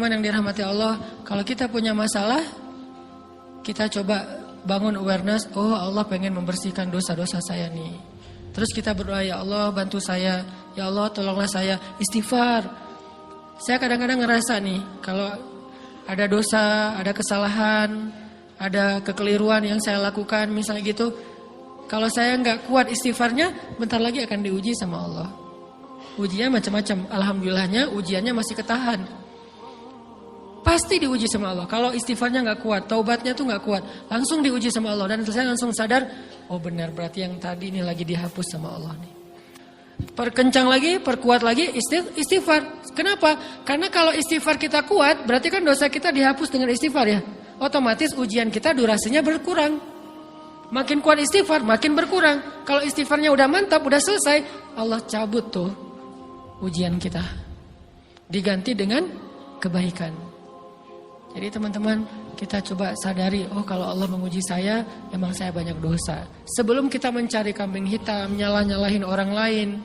teman-teman yang dirahmati Allah, kalau kita punya masalah, kita coba bangun awareness, oh Allah pengen membersihkan dosa-dosa saya nih. Terus kita berdoa, ya Allah bantu saya, ya Allah tolonglah saya, istighfar. Saya kadang-kadang ngerasa nih, kalau ada dosa, ada kesalahan, ada kekeliruan yang saya lakukan, misalnya gitu, kalau saya nggak kuat istighfarnya, bentar lagi akan diuji sama Allah. Ujiannya macam-macam, alhamdulillahnya ujiannya masih ketahan. Pasti diuji sama Allah. Kalau istighfarnya nggak kuat, taubatnya tuh nggak kuat, langsung diuji sama Allah. Dan saya langsung sadar, oh benar berarti yang tadi ini lagi dihapus sama Allah nih. Perkencang lagi, perkuat lagi istighfar. Kenapa? Karena kalau istighfar kita kuat, berarti kan dosa kita dihapus dengan istighfar ya. Otomatis ujian kita durasinya berkurang. Makin kuat istighfar, makin berkurang. Kalau istighfarnya udah mantap, udah selesai, Allah cabut tuh ujian kita. Diganti dengan kebaikan. Jadi teman-teman, kita coba sadari, oh kalau Allah menguji saya, emang saya banyak dosa. Sebelum kita mencari kambing hitam, nyalah-nyalahin orang lain,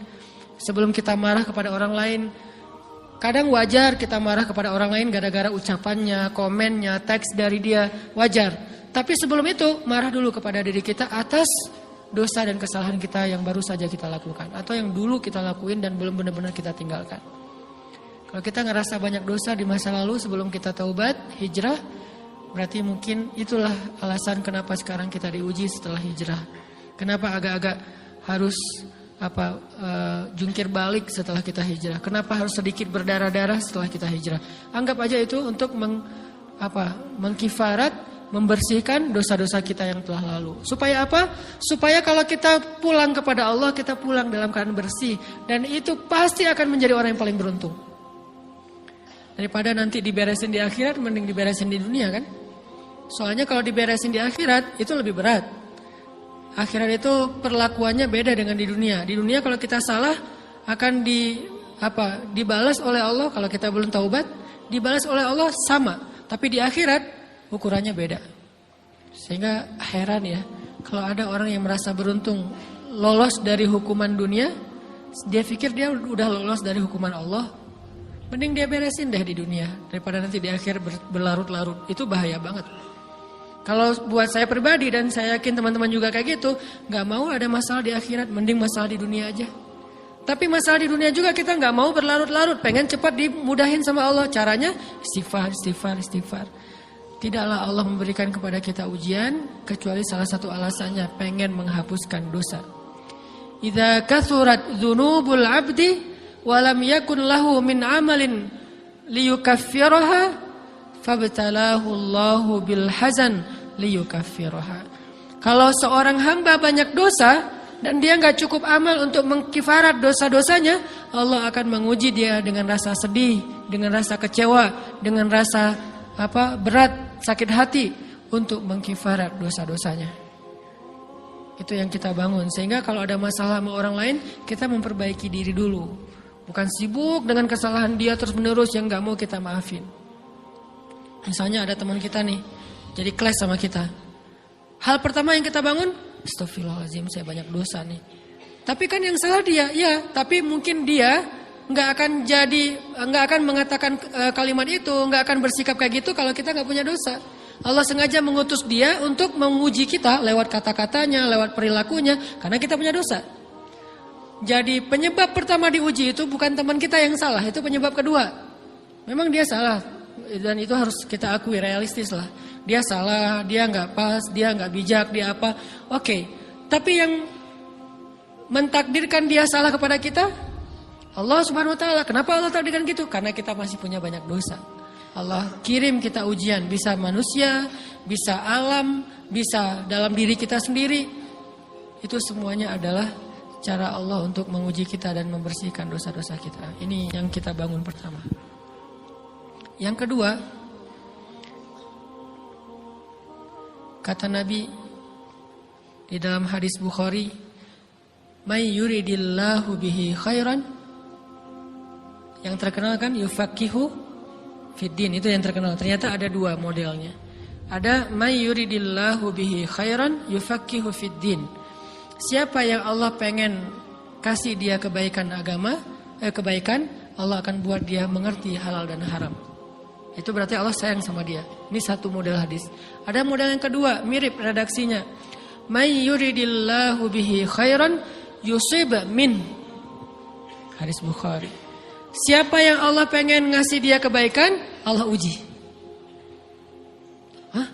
sebelum kita marah kepada orang lain, kadang wajar kita marah kepada orang lain gara-gara ucapannya, komennya, teks dari dia, wajar. Tapi sebelum itu, marah dulu kepada diri kita atas dosa dan kesalahan kita yang baru saja kita lakukan. Atau yang dulu kita lakuin dan belum benar-benar kita tinggalkan. Kalau kita ngerasa banyak dosa di masa lalu sebelum kita taubat, hijrah, berarti mungkin itulah alasan kenapa sekarang kita diuji setelah hijrah. Kenapa agak-agak harus jungkir balik setelah kita hijrah. Kenapa harus sedikit berdarah-darah setelah kita hijrah. Anggap aja itu untuk mengkifarat, membersihkan dosa-dosa kita yang telah lalu. Supaya apa? Supaya kalau kita pulang kepada Allah, kita pulang dalam keadaan bersih. Dan itu pasti akan menjadi orang yang paling beruntung. Daripada nanti diberesin di akhirat, mending diberesin di dunia kan? Soalnya kalau diberesin di akhirat, itu lebih berat. Akhirat itu perlakuannya beda dengan di dunia. Di dunia kalau kita salah, akan dibalas oleh Allah. Kalau kita belum taubat, dibalas oleh Allah sama. Tapi di akhirat, ukurannya beda. Sehingga heran ya, kalau ada orang yang merasa beruntung lolos dari hukuman dunia, dia pikir dia udah lolos dari hukuman Allah. Mending dia beresin deh di dunia daripada nanti di akhir berlarut-larut. Itu bahaya banget. Kalau buat saya pribadi dan saya yakin teman-teman juga kayak gitu, nggak mau ada masalah di akhirat, mending masalah di dunia aja. Tapi masalah di dunia juga kita nggak mau berlarut-larut, pengen cepat dimudahin sama Allah. Caranya istighfar. Tidaklah Allah memberikan kepada kita ujian kecuali salah satu alasannya pengen menghapuskan dosa. Idza kathurat dzunubul 'abdi walam yakun lahu min amalin liyukaffiraha fabtalahu Allahu bil hazan liyukaffiraha. Kalau seorang hamba banyak dosa dan dia enggak cukup amal untuk mengkifarat dosa-dosanya, Allah akan menguji dia dengan rasa sedih, dengan rasa kecewa, dengan rasa berat, sakit hati untuk mengkifarat dosa-dosanya. Itu yang kita bangun. Sehingga kalau ada masalah sama orang lain, kita memperbaiki diri dulu. Bukan sibuk dengan kesalahan dia terus menerus yang gak mau kita maafin. Misalnya ada teman kita nih, jadi clash sama kita. Hal pertama yang kita bangun, astagfirullahaladzim saya banyak dosa nih. Tapi kan yang salah dia, ya. Tapi mungkin dia gak akan mengatakan kalimat itu, gak akan bersikap kayak gitu kalau kita gak punya dosa. Allah sengaja mengutus dia untuk menguji kita lewat kata-katanya, lewat perilakunya, karena kita punya dosa. Jadi penyebab pertama diuji itu bukan teman kita yang salah, itu penyebab kedua. Memang dia salah dan itu harus kita akui, realistis lah. Dia salah, dia nggak pas, dia nggak bijak, dia apa. Oke, tapi yang mentakdirkan dia salah kepada kita, Allah Subhanahu Wa Taala. Kenapa Allah takdirkan gitu? Karena kita masih punya banyak dosa. Allah kirim kita ujian, bisa manusia, bisa alam, bisa dalam diri kita sendiri. Itu semuanya adalah cara Allah untuk menguji kita dan membersihkan dosa-dosa kita. Ini yang kita bangun pertama. Yang kedua, kata Nabi di dalam hadis Bukhari, "May yuridillahu bihi khairan." Yang terkenal kan yufaqihu fiddin, itu yang terkenal. Ternyata ada dua modelnya. Ada may yuridillahu bihi khairan yufaqihu fiddin. Siapa yang Allah pengen kasih dia kebaikan agama, kebaikan, Allah akan buat dia mengerti halal dan haram. itu berarti Allah sayang sama dia. Ini satu model hadis. Ada model yang kedua, mirip redaksinya. May yuridillahu bihi khairan yusib min. Hadis Bukhari. Siapa yang Allah pengen ngasih dia kebaikan, Allah uji. Hah?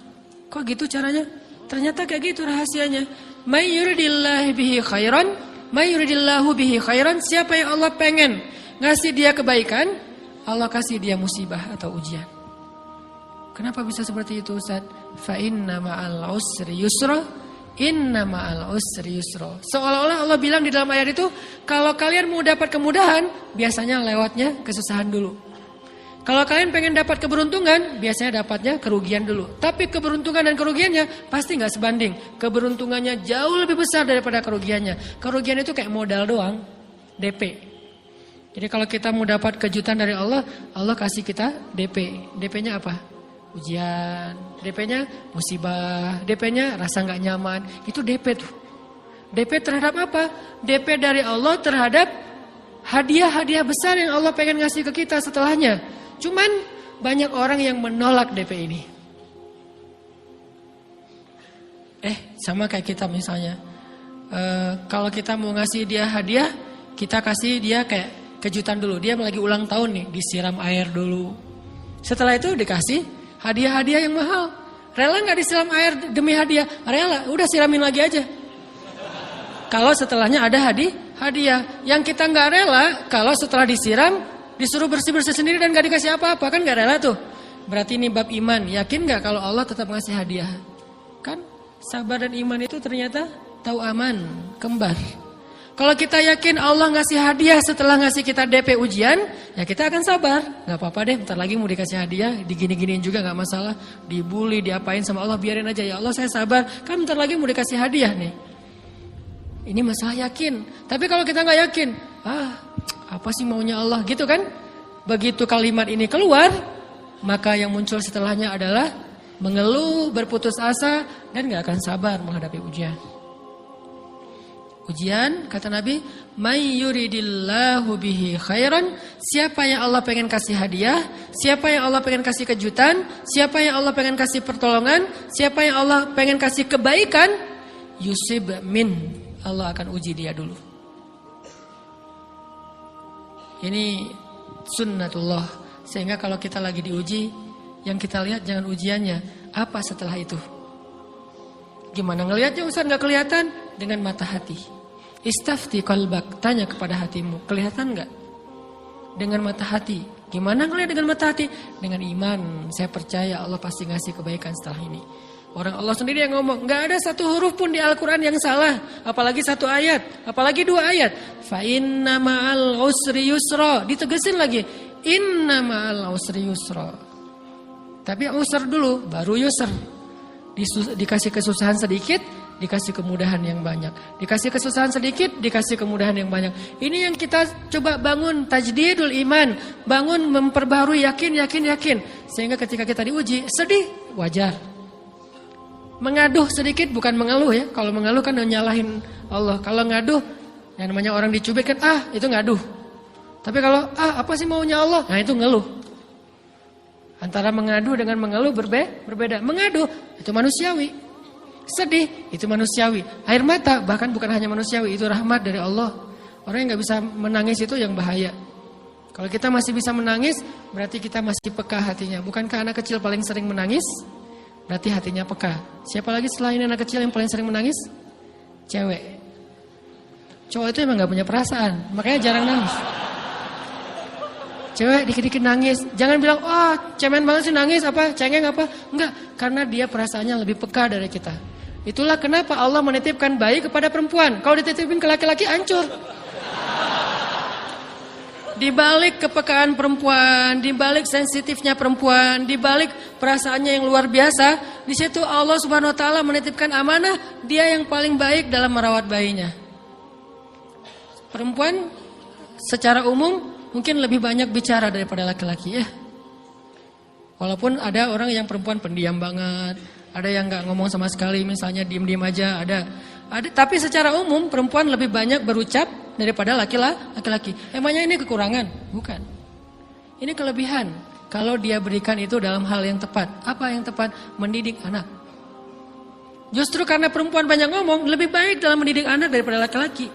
Kok gitu caranya? Ternyata kayak gitu rahasianya. May yuridillahu bihi khairan, may yuridillahu bihi khairan. Siapa yang Allah pengen ngasih dia kebaikan, Allah kasih dia musibah atau ujian. Kenapa bisa seperti itu, Ustaz? Fa inna ma'al usri yusra, inna ma'al usri yusra. Seolah-olah Allah bilang di dalam ayat itu, kalau kalian mau dapat kemudahan, biasanya lewatnya kesusahan dulu. Kalau kalian pengen dapat keberuntungan, biasanya dapatnya kerugian dulu. Tapi keberuntungan dan kerugiannya pasti nggak sebanding. Keberuntungannya jauh lebih besar daripada kerugiannya. Kerugian itu kayak modal doang, DP. Jadi kalau kita mau dapat kejutan dari Allah, Allah kasih kita DP. DP-nya apa? Ujian, DP-nya musibah, DP-nya rasa nggak nyaman. Itu DP tuh. DP terhadap apa? DP dari Allah terhadap hadiah-hadiah besar yang Allah pengen ngasih ke kita setelahnya. Cuman banyak orang yang menolak DP ini. Sama kayak kita misalnya. Kalau kita mau ngasih dia hadiah, kita kasih dia kayak kejutan dulu. Dia lagi ulang tahun nih, disiram air dulu. Setelah itu dikasih hadiah-hadiah yang mahal. Rela gak disiram air demi hadiah? Rela, udah siramin lagi aja. Kalau setelahnya ada hadiah. Yang kita gak rela, kalau setelah disiram, disuruh bersih-bersih sendiri dan gak dikasih apa-apa. Kan gak rela tuh. Berarti ini bab iman. Yakin gak kalau Allah tetap ngasih hadiah? Kan sabar dan iman itu ternyata tahu aman, kembar. Kalau kita yakin Allah ngasih hadiah setelah ngasih kita DP ujian, ya kita akan sabar. Gak apa-apa deh, bentar lagi mau dikasih hadiah, digini-giniin juga gak masalah. Dibully, diapain sama Allah, biarin aja. Ya Allah saya sabar, kan bentar lagi mau dikasih hadiah nih. Ini masalah yakin. Tapi kalau kita gak yakin, apa sih maunya Allah gitu kan? Begitu kalimat ini keluar, maka yang muncul setelahnya adalah mengeluh, berputus asa, dan gak akan sabar menghadapi ujian. Ujian, kata Nabi, may yuridillahu bihi khairan. Siapa yang Allah pengen kasih hadiah, siapa yang Allah pengen kasih kejutan, siapa yang Allah pengen kasih pertolongan, siapa yang Allah pengen kasih kebaikan, yusib min. Allah akan uji dia dulu. Ini sunnatullah. Sehingga kalau kita lagi diuji, yang kita lihat jangan ujiannya, apa setelah itu. Gimana ngelihatnya Ustaz gak kelihatan? Dengan mata hati. Istafti qalbak, tanya kepada hatimu, kelihatan enggak? Dengan mata hati. Gimana ngelihat dengan mata hati? Dengan iman, saya percaya Allah pasti ngasih kebaikan setelah ini. Orang Allah sendiri yang ngomong, enggak ada satu huruf pun di Al-Quran yang salah. Apalagi satu ayat, apalagi dua ayat. Fa inna ma'al usri yusra. Ditegesin lagi, inna ma'al usri yusra. Tapi usr dulu, baru yusr. Dikasih kesusahan sedikit, dikasih kemudahan yang banyak. Dikasih kesusahan sedikit, dikasih kemudahan yang banyak. Ini yang kita coba bangun tajdidul iman. Bangun memperbaharui yakin. Sehingga ketika kita diuji, sedih, wajar. Mengaduh sedikit bukan mengeluh ya. Kalau mengeluh kan nyalahin Allah. Kalau ngaduh, yang namanya orang dicubit kan, itu ngaduh. Tapi kalau, apa sih maunya Allah? Nah itu ngeluh. Antara mengadu dengan mengeluh berbeda. Mengadu, itu manusiawi. Sedih, itu manusiawi. Air mata bahkan bukan hanya manusiawi, itu rahmat dari Allah. Orang yang gak bisa menangis itu yang bahaya. Kalau kita masih bisa menangis, berarti kita masih peka hatinya. Bukankah anak kecil paling sering menangis? Berarti hatinya peka. Siapa lagi selain anak kecil yang paling sering menangis? Cewek. Cowok itu emang gak punya perasaan, makanya jarang nangis. Cewek dikit-dikit nangis. Jangan bilang, cemen banget sih nangis, cengeng apa. Enggak, karena dia perasaannya lebih peka dari kita. Itulah kenapa Allah menitipkan bayi kepada perempuan. Kalau dititipin ke laki-laki, hancur. Di balik kepekaan perempuan, di balik sensitifnya perempuan, di balik perasaannya yang luar biasa, di situ Allah Subhanahu wa taala menitipkan amanah, dia yang paling baik dalam merawat bayinya. Perempuan secara umum mungkin lebih banyak bicara daripada laki-laki ya. Walaupun ada orang yang perempuan pendiam banget, ada yang nggak ngomong sama sekali, misalnya diem-diem aja, ada. Tapi secara umum perempuan lebih banyak berucap daripada laki-laki. Emangnya ini kekurangan? Bukan. Ini kelebihan. kalau dia berikan itu dalam hal yang tepat. Apa yang tepat? Mendidik anak. Justru karena perempuan banyak ngomong, lebih baik dalam mendidik anak daripada laki-laki.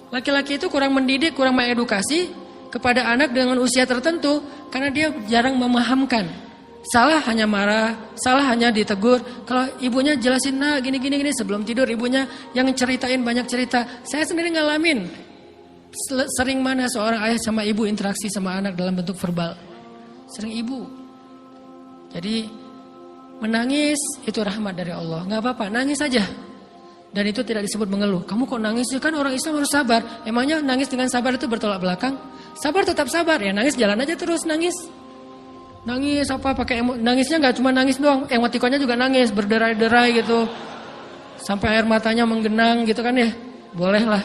Laki-laki itu kurang mendidik, kurang mengedukasi kepada anak dengan usia tertentu karena dia jarang memahamkan. Salah hanya marah, salah hanya ditegur. Kalau ibunya jelasin, nah gini sebelum tidur ibunya yang ceritain banyak cerita. Saya sendiri ngalamin. Sering mana seorang ayah sama ibu interaksi sama anak dalam bentuk verbal. Sering ibu. Jadi menangis itu rahmat dari Allah. Gak apa-apa, nangis saja. Dan itu tidak disebut mengeluh. Kamu kok nangis? Kan orang Islam harus sabar. Emangnya nangis dengan sabar itu bertolak belakang? Sabar tetap sabar. Ya nangis jalan aja terus nangis. Nangis apa pakai nangisnya nggak cuma nangis doang, emotikonnya juga nangis, berderai-derai gitu. Sampai air matanya menggenang gitu kan ya. Boleh lah.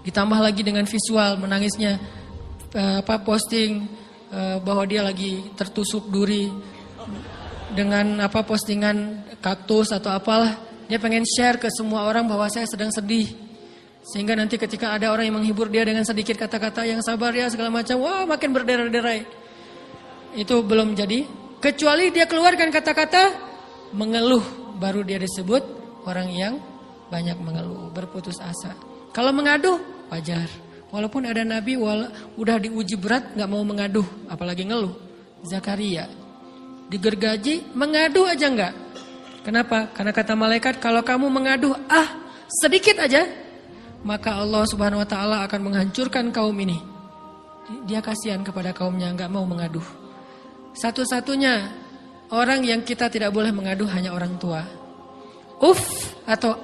Ditambah lagi dengan visual menangisnya posting bahwa dia lagi tertusuk duri dengan postingan kaktus atau apalah. Dia pengen share ke semua orang bahwa saya sedang sedih. Sehingga nanti ketika ada orang yang menghibur dia dengan sedikit kata-kata yang sabar ya segala macam, wah makin berderai-derai. Itu belum jadi. Kecuali dia keluarkan kata-kata mengeluh, baru dia disebut orang yang banyak mengeluh, berputus asa. Kalau mengaduh, wajar. Walaupun ada nabi udah diuji berat gak mau mengaduh, apalagi ngeluh. Zakaria digergaji, mengaduh aja enggak. Kenapa? Karena kata malaikat, kalau kamu mengaduh sedikit aja, maka Allah Subhanahu wa taala akan menghancurkan kaum ini. Dia kasihan kepada kaumnya, enggak mau mengaduh. Satu-satunya orang yang kita tidak boleh mengaduh hanya orang tua. Atau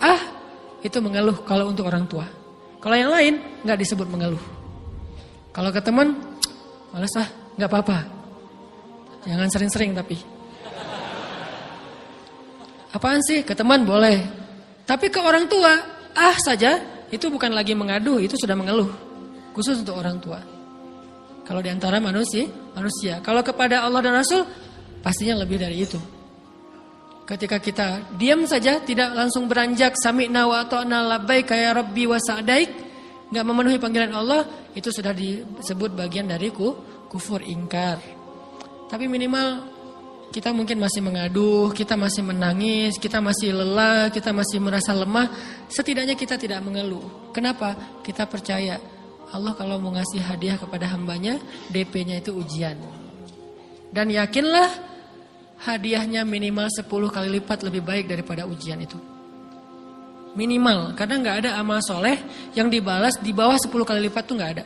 itu mengeluh kalau untuk orang tua. Kalau yang lain enggak disebut mengeluh. Kalau ke teman, malas enggak apa-apa. Jangan sering-sering tapi. Apaan sih? Ke teman boleh. Tapi ke orang tua, saja itu bukan lagi mengaduh, itu sudah mengeluh. Khusus untuk orang tua. Kalau di antara manusia. Kalau kepada Allah dan Rasul, pastinya lebih dari itu. Ketika kita diam saja, tidak langsung beranjak sami'na wa ata'na labbaika ya rabbi wa sa'daik, enggak memenuhi panggilan Allah, itu sudah disebut bagian dari kufur ingkar. Tapi minimal kita mungkin masih mengaduh, kita masih menangis, kita masih lelah, kita masih merasa lemah. Setidaknya kita tidak mengeluh. Kenapa? Kita percaya Allah kalau mau ngasih hadiah kepada hambanya, DP-nya itu ujian. Dan yakinlah hadiahnya minimal 10 kali lipat lebih baik daripada ujian itu. Minimal, karena nggak ada amal soleh yang dibalas di bawah 10 kali lipat tuh nggak ada.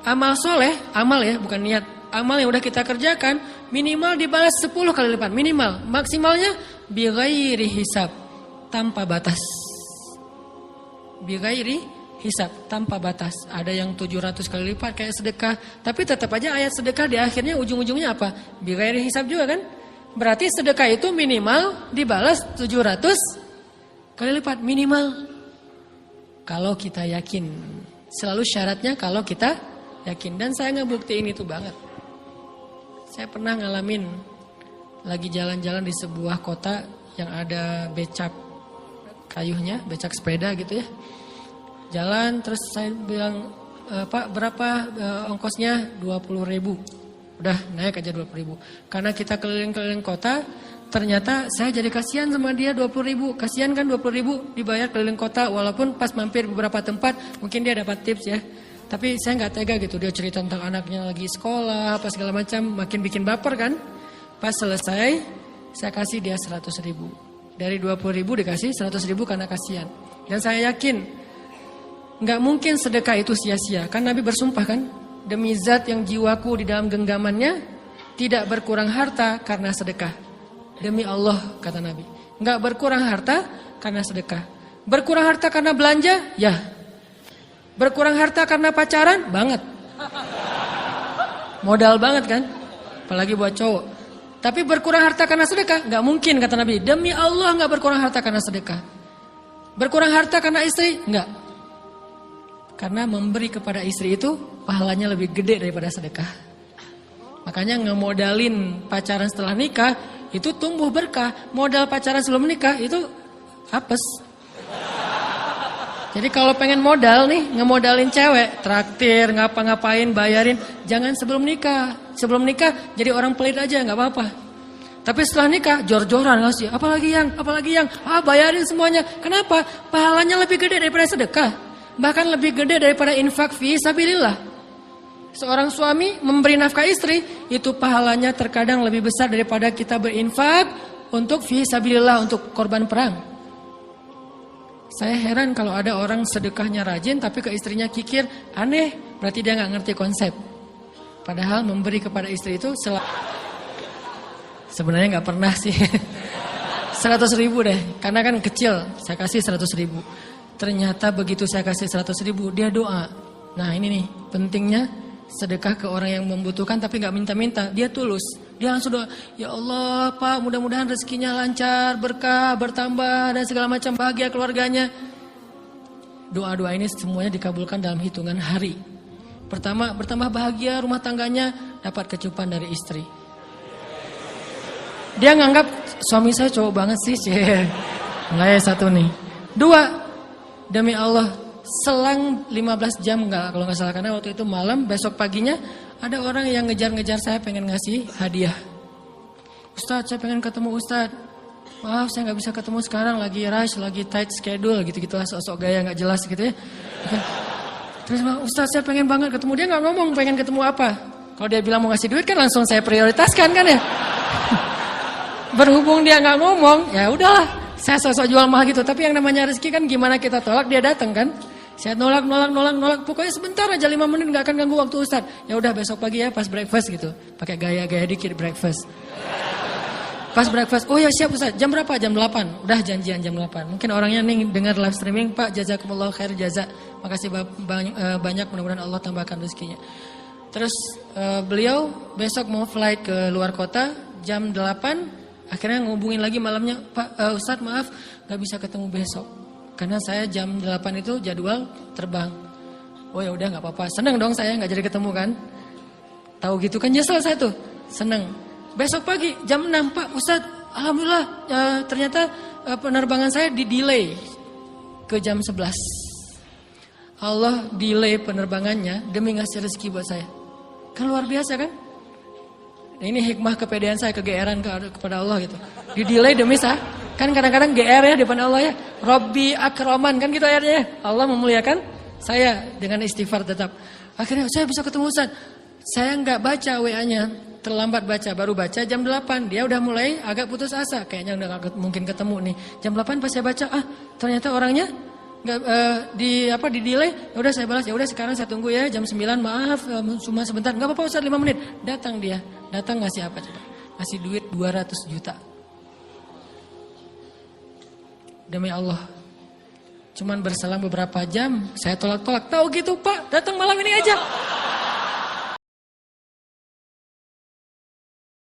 Amal soleh, amal ya bukan niat. Amal yang udah kita kerjakan minimal dibalas 10 kali lipat. Minimal, maksimalnya bighairi hisab, tanpa batas. Bighairi hisab, tanpa batas. Ada yang 700 kali lipat kayak sedekah. Tapi tetap aja ayat sedekah di akhirnya ujung-ujungnya apa? Bighairi hisab juga kan? Berarti sedekah itu minimal dibalas 700 kali lipat. Minimal. Kalau kita yakin. Selalu syaratnya kalau kita yakin. Dan saya ngebuktiin itu banget. Saya pernah ngalamin lagi jalan-jalan di sebuah kota yang ada becak kayuhnya, becak sepeda gitu ya. Jalan terus saya bilang, Pak berapa ongkosnya? 20.000. Udah naik aja 20.000. Karena kita keliling-keliling kota, ternyata saya jadi kasihan sama dia 20.000. Kasihan kan 20.000 dibayar keliling kota, walaupun pas mampir beberapa tempat mungkin dia dapat tips ya. Tapi saya nggak tega gitu, dia cerita tentang anaknya lagi sekolah, apa segala macam, makin bikin baper kan. Pas selesai, saya kasih dia 100.000. Dari 20.000 dikasih 100.000 karena kasihan. Dan saya yakin nggak mungkin sedekah itu sia-sia. Kan Nabi bersumpah kan, demi zat yang jiwaku di dalam genggamannya, tidak berkurang harta karena sedekah. Demi Allah kata Nabi, nggak berkurang harta karena sedekah. Berkurang harta karena belanja, ya. Berkurang harta karena pacaran, banget. Modal banget kan, apalagi buat cowok. Tapi berkurang harta karena sedekah? Gak mungkin kata Nabi. Demi Allah gak berkurang harta karena sedekah. Berkurang harta karena istri? Enggak. Karena memberi kepada istri itu pahalanya lebih gede daripada sedekah. Makanya ngemodalin pacaran setelah nikah itu tumbuh berkah. Modal pacaran sebelum nikah itu apes. Jadi kalau pengen modal nih, ngemodalin cewek, traktir, ngapa-ngapain, bayarin, jangan sebelum nikah. Sebelum nikah jadi orang pelit aja, nggak apa-apa. Tapi setelah nikah, jor-joran ngasih, apalagi yang, bayarin semuanya. Kenapa? Pahalanya lebih gede daripada sedekah. Bahkan lebih gede daripada infak fi sabilillah. Seorang suami memberi nafkah istri, itu pahalanya terkadang lebih besar daripada kita berinfak untuk fi sabilillah, untuk korban perang. Saya heran kalau ada orang sedekahnya rajin tapi ke istrinya kikir, aneh, berarti dia nggak ngerti konsep. Padahal memberi kepada istri itu sebenarnya nggak pernah sih. 100.000 deh, karena kan kecil, saya kasih 100.000. Ternyata begitu saya kasih 100.000, dia doa. Nah ini nih pentingnya sedekah ke orang yang membutuhkan tapi nggak minta-minta, dia tulus. Dia langsung doa, ya Allah Pak, mudah-mudahan rezekinya lancar, berkah, bertambah dan segala macam, bahagia keluarganya. Doa-doa ini semuanya dikabulkan dalam hitungan hari. Pertama, bertambah bahagia rumah tangganya, dapat kecupan dari istri. Dia nganggap suami saya cowok banget sih, mulai satu nih. Dua, demi Allah, selang 15 jam kalau nggak salah, karena waktu itu malam, besok paginya ada orang yang ngejar-ngejar saya pengen ngasih hadiah. Ustadz, saya pengen ketemu Ustadz. Maaf, saya nggak bisa ketemu sekarang, lagi rush, lagi tight schedule, gitu-gitulah, sok-sok gaya nggak jelas gitu ya. Terus Ustadz, saya pengen banget ketemu. Dia nggak ngomong pengen ketemu apa. Kalau dia bilang mau ngasih duit kan langsung saya prioritaskan kan ya. Berhubung dia nggak ngomong, ya udahlah, saya sok-sok jual mahal gitu. Tapi yang namanya rezeki kan gimana kita tolak, dia datang kan. Saya nolak. Pokoknya sebentar aja 5 menit gak akan ganggu waktu Ustaz. Ya udah besok pagi ya pas breakfast gitu. Pakai gaya-gaya dikit breakfast. Pas breakfast, oh ya siap Ustaz. Jam berapa? Jam 8. Udah janjian jam 8. Mungkin orangnya nih dengar live streaming, Pak jazakumullah khair jaza. Makasih banyak, mudah-mudahan Allah tambahkan rezekinya. Terus beliau besok mau flight ke luar kota jam 8. Akhirnya ngubungin lagi malamnya, Pak Ustaz maaf gak bisa ketemu besok. Karena saya jam 8 itu jadwal terbang. Oh ya udah nggak apa-apa. Seneng dong saya nggak jadi ketemu kan. Tahu gitu kan nyesel saya tuh. Seneng. Besok pagi jam 6 Pak Ustadz. Alhamdulillah ternyata penerbangan saya di-delay ke jam 11. Allah delay penerbangannya demi ngasih rezeki buat saya. Kan luar biasa kan. Nah, ini hikmah kepedean saya, kegeeran kepada Allah gitu. Di-delay demi saya. Kan kadang-kadang GR ya depan Allah ya. Robbi akroman kan gitu ayatnya. Allah memuliakan saya dengan istighfar tetap. Akhirnya saya bisa ketemu Ustaz. Saya nggak baca WA-nya. Terlambat baca, baru baca jam 8. Dia udah mulai agak putus asa. Kayaknya udah gak mungkin ketemu nih. Jam 8 pas saya baca, ternyata orangnya nggak di delay. Ya udah saya balas, ya udah sekarang saya tunggu ya jam 9. Maaf cuma sebentar. Nggak apa-apa Ustaz 5 menit. Datang dia. Datang ngasih apa coba? Ngasih duit 200 juta. Demi Allah, cuman berselang beberapa jam, saya tolak-tolak. Tahu gitu Pak, datang malam ini aja.